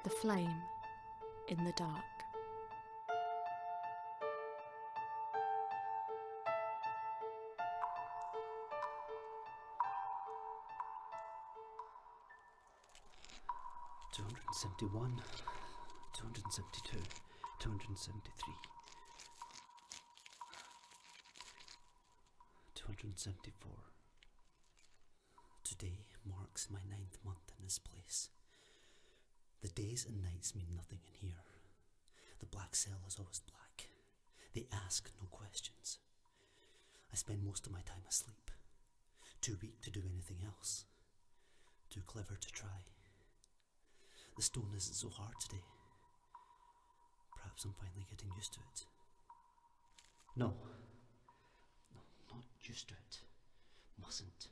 The flame in the dark. Two 271, 272, 273, 274. Today marks my 9th month in this place. The days and nights mean nothing in here. The black cell is always black. They ask no questions. I spend most of my time asleep. Too weak to do anything else. Too clever to try. The stone isn't so hard today. Perhaps I'm finally getting used to it. No, not used to it. Mustn't.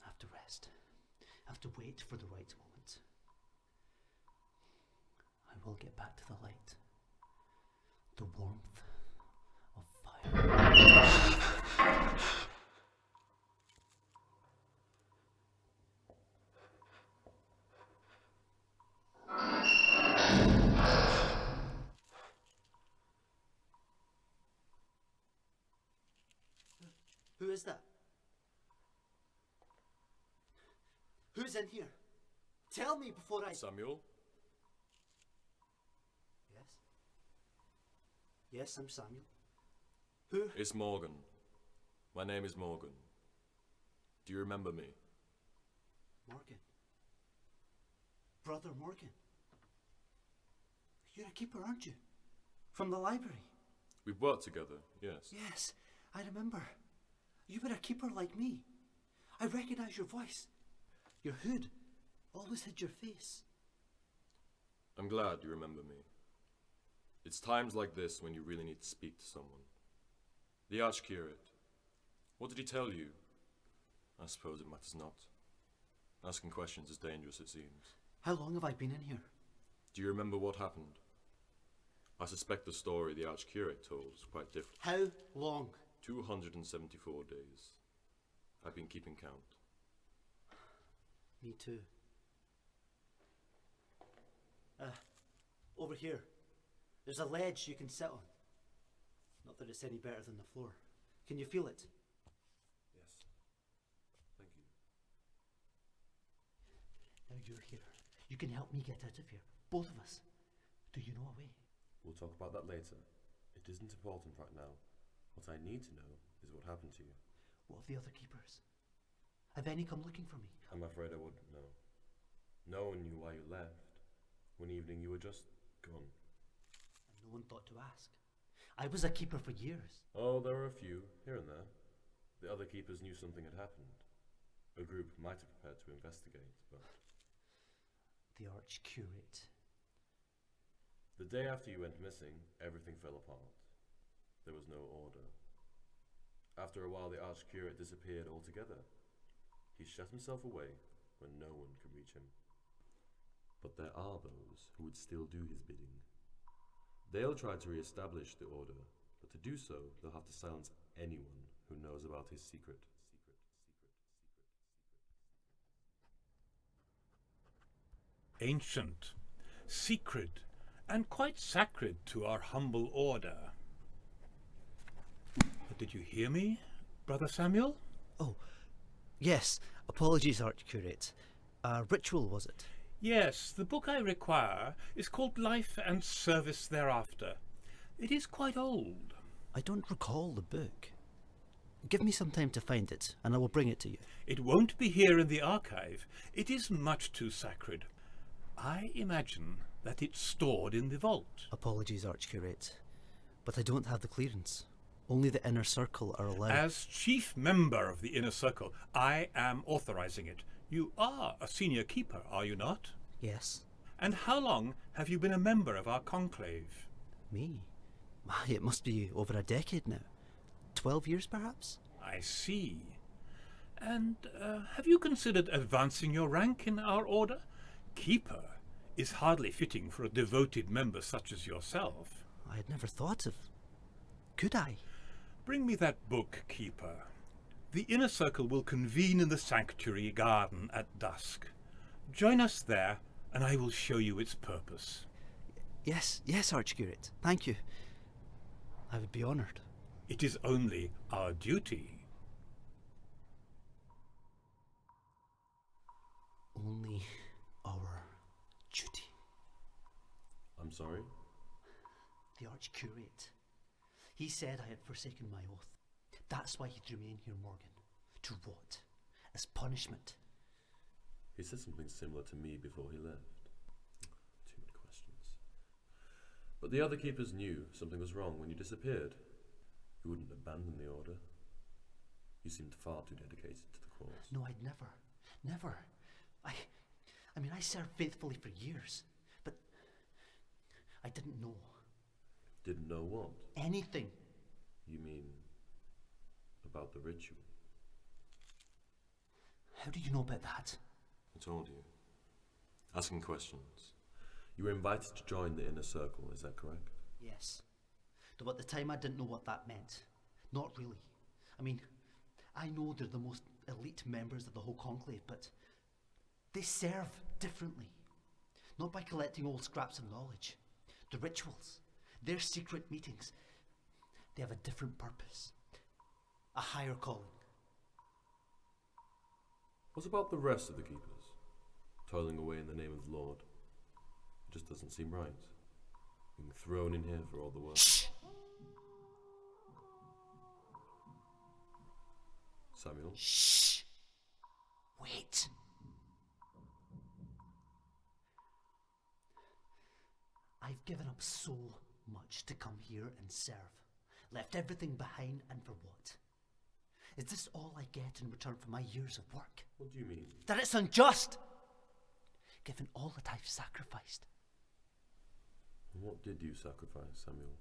I have to rest. I have to wait for the right moment. I will get back to the light. The warmth of fire. Who is that? Who's in here? Tell me before I... Samuel? Yes? Yes, I'm Samuel. Who? It's Morgan. My name is Morgan. Do you remember me? Morgan. Brother Morgan. You're a keeper, aren't you? From the library. We've worked together, yes. Yes, I remember. You were a keeper like me. I recognise your voice. Your hood always hid your face. I'm glad you remember me. It's times like this when you really need to speak to someone. The Archcurate. What did he tell you? I suppose it matters not. Asking questions is dangerous, it seems. How long have I been in here? Do you remember what happened? I suspect the story the Archcurate told is quite different. How long? 274 days. I've been keeping count. Me too. Over here. There's a ledge you can sit on. Not that it's any better than the floor. Can you feel it? Yes. Thank you. Now you're here. You can help me get out of here. Both of us. Do you know a way? We'll talk about that later. It isn't important right now. What I need to know is what happened to you. What of the other keepers? Have any come looking for me? I'm afraid I wouldn't know. No one knew why you left. One evening you were just gone. And no one thought to ask. I was a keeper for years. Oh, there were a few, here and there. The other keepers knew something had happened. A group might have prepared to investigate, but... The Archcurate. The day after you went missing, everything fell apart. There was no order. After a while, the Archcurate disappeared altogether. He shut himself away when no one could reach him. But there are those who would still do his bidding. They'll try to re-establish the order, but to do so, they'll have to silence anyone who knows about his secret. Ancient, secret, and quite sacred to our humble order. But did you hear me, Brother Samuel? Oh, yes. Apologies, Archcurate. A ritual, was it? Yes, the book I require is called Life and Service Thereafter. It is quite old. I don't recall the book. Give me some time to find it, and I will bring it to you. It won't be here in the archive. It is much too sacred. I imagine that it's stored in the vault. Apologies, Archcurate, but I don't have the clearance. Only the inner circle are allowed. As chief member of the inner circle, I am authorizing it. You are a senior keeper, are you not? Yes. And how long have you been a member of our conclave? Me? My, it must be over a decade now. 12 years, perhaps? I see. And have you considered advancing your rank in our order? Keeper is hardly fitting for a devoted member such as yourself. I had never thought of... Could I? Bring me that book, Keeper. The inner circle will convene in the sanctuary garden at dusk. Join us there and I will show you its purpose. Yes, Archcurate. Thank you. I would be honoured. It is only our duty. Only our duty. I'm sorry? The Archcurate. He said I had forsaken my oath. That's why he threw me in here, Morgan. To what? As punishment. He said something similar to me before he left. Too many questions. But the other keepers knew something was wrong when you disappeared. You wouldn't abandon the order. You seemed far too dedicated to the cause. No, I'd never. I mean, I served faithfully for years, but I didn't know. Didn't know what? Anything. You mean about the ritual? How do you know about that? I told you. Asking questions. You were invited to join the inner circle, is that correct? Yes. Though at the time I didn't know what that meant. Not really. I mean, I know they're the most elite members of the whole conclave, but they serve differently. Not by collecting old scraps of knowledge. The rituals, their secret meetings, they have a different purpose. A higher calling. What about the rest of the keepers? Toiling away in the name of the Lord. It just doesn't seem right. Being thrown in here for all the work. Shh! Samuel? Shh! Wait! I've given up so much to come here and serve. Left everything behind, and for what? Is this all I get in return for my years of work? What do you mean? That it's unjust! Given all that I've sacrificed. And what did you sacrifice, Samuel?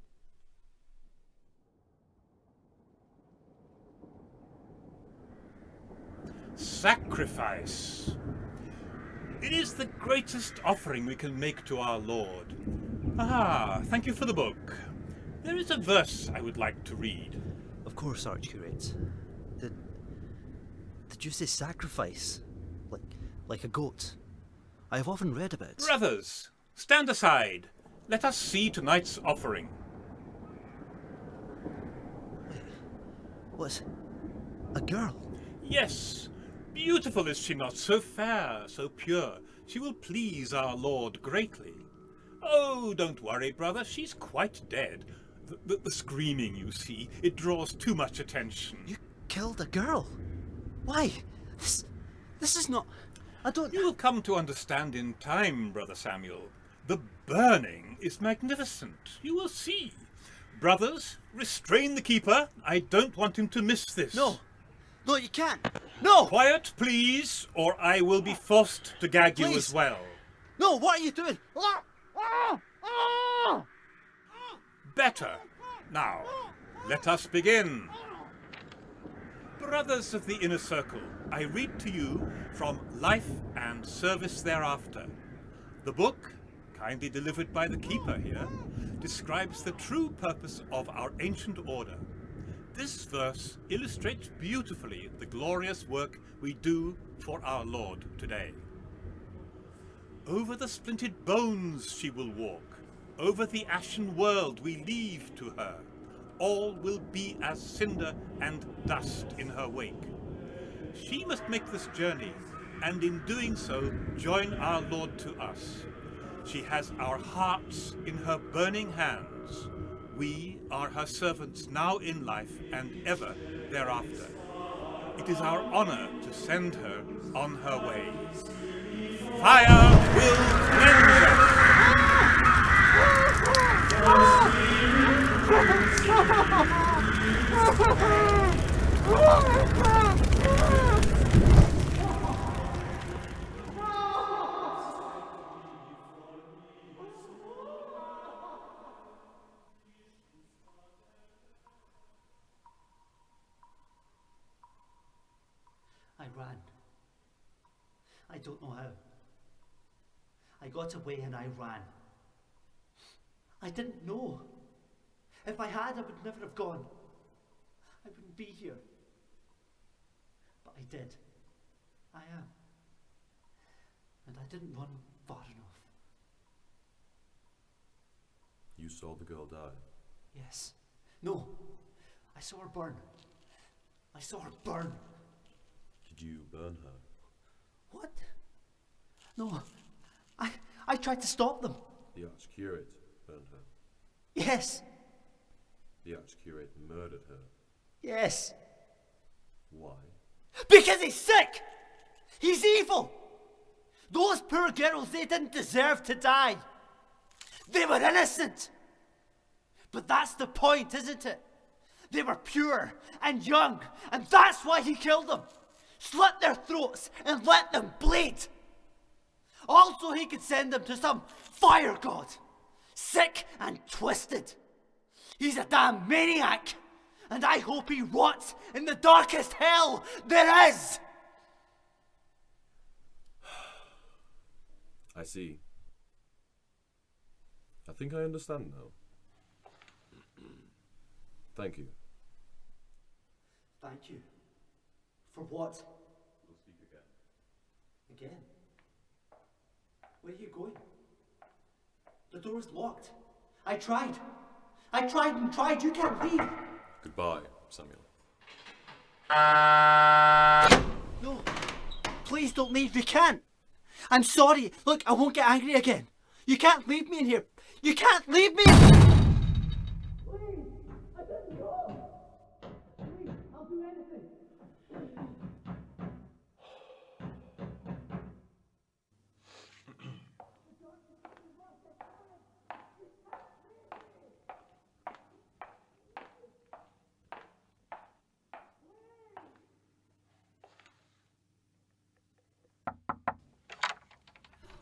Sacrifice. It is the greatest offering we can make to our Lord. Ah, thank you for the book. There is a verse I would like to read. Of course, Archcurate. Did you say sacrifice? Like a goat? I have often read about. Brothers, stand aside. Let us see tonight's offering. What? A girl? Yes, beautiful is she not, so fair, so pure. She will please our Lord greatly. Oh, don't worry, brother, she's quite dead. The screaming, you see, it draws too much attention. You killed a girl? Why? This is not... I don't... You'll come to understand in time, Brother Samuel. The burning is magnificent. You will see. Brothers, restrain the keeper. I don't want him to miss this. No, you can't. No! Quiet, please, or I will be forced to gag you Please. as well. No, what are you doing? Better. Now, let us begin. Brothers of the Inner Circle, I read to you from Life and Service Thereafter. The book, kindly delivered by the keeper here, describes the true purpose of our ancient order. This verse illustrates beautifully the glorious work we do for our Lord today. Over the splintered bones she will walk. Over the ashen world we leave to her. All will be as cinder and dust in her wake. She must make this journey, and in doing so, join our Lord to us. She has our hearts in her burning hands. We are her servants now in life and ever thereafter. It is our honor to send her on her way. Fire will cleanse us! I ran. I don't know how. I got away and I ran. I didn't know. If I had, I would never have gone. I wouldn't be here. But I did. I am. And I didn't run far enough. You saw the girl die. Yes. No. I saw her burn. I saw her burn. Did you burn her? What? No. I tried to stop them. The archcurate burned her. Yes. The archcurate murdered her. Yes. Why? Because he's sick! He's evil! Those poor girls, they didn't deserve to die. They were innocent. But that's the point, isn't it? They were pure and young, and that's why he killed them. Slit their throats and let them bleed. Also, he could send them to some fire god. Sick and twisted. He's a damn maniac. And I hope he rots in the darkest hell there is. I see. I think I understand now. Thank you. Thank you. For what? We'll speak again. Again? Where are you going? The door's locked. I tried and tried. You can't leave. Goodbye, Samuel. No. Please don't leave. You can't. I'm sorry. Look, I won't get angry again. You can't leave me in here. You can't leave me. Please. I didn't know. Please, I'll do anything.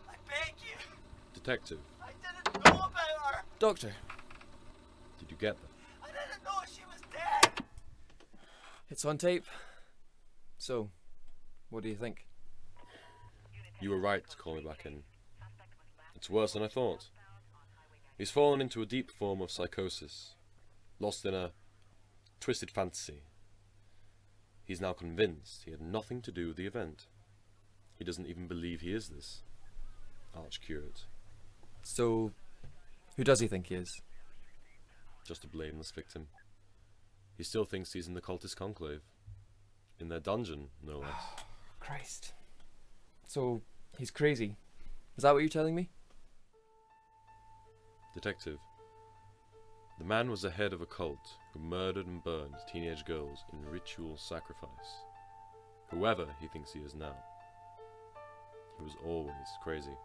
I beg you. Detective, I didn't know about her. Doctor, did you get them? I didn't know she was dead. it's on tape. So, what do you think? You were right to call me back in. It's worse than I thought. He's fallen into a deep form of psychosis, lost in a twisted fantasy. He's now convinced he had nothing to do with the event. He doesn't even believe he is this archcurate. So, who does he think he is? Just a blameless victim. He still thinks he's in the cultist conclave. In their dungeon, no less. Christ. So, he's crazy. Is that what you're telling me? Detective, the man was the head of a cult who murdered and burned teenage girls in ritual sacrifice. Whoever he thinks he is now. He was always crazy.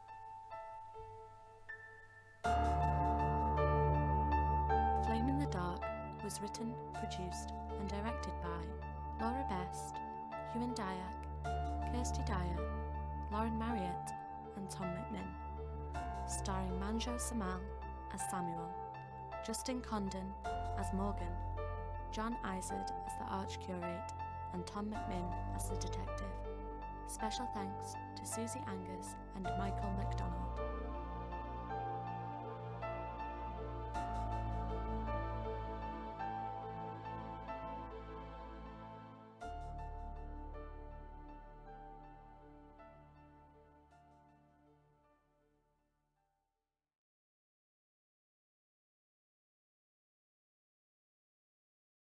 Flame in the Dark was written, produced, and directed by Laura Best, Ewan Dyack, Kirsty Dyer, Lauren Marriott, and Tom McMinn. Starring Manjo Samal as Samuel, Justin Condon as Morgan, John Izard as the Archcurate, and Tom McMinn as the detective. Special thanks to Susie Angus and Michael McDonald.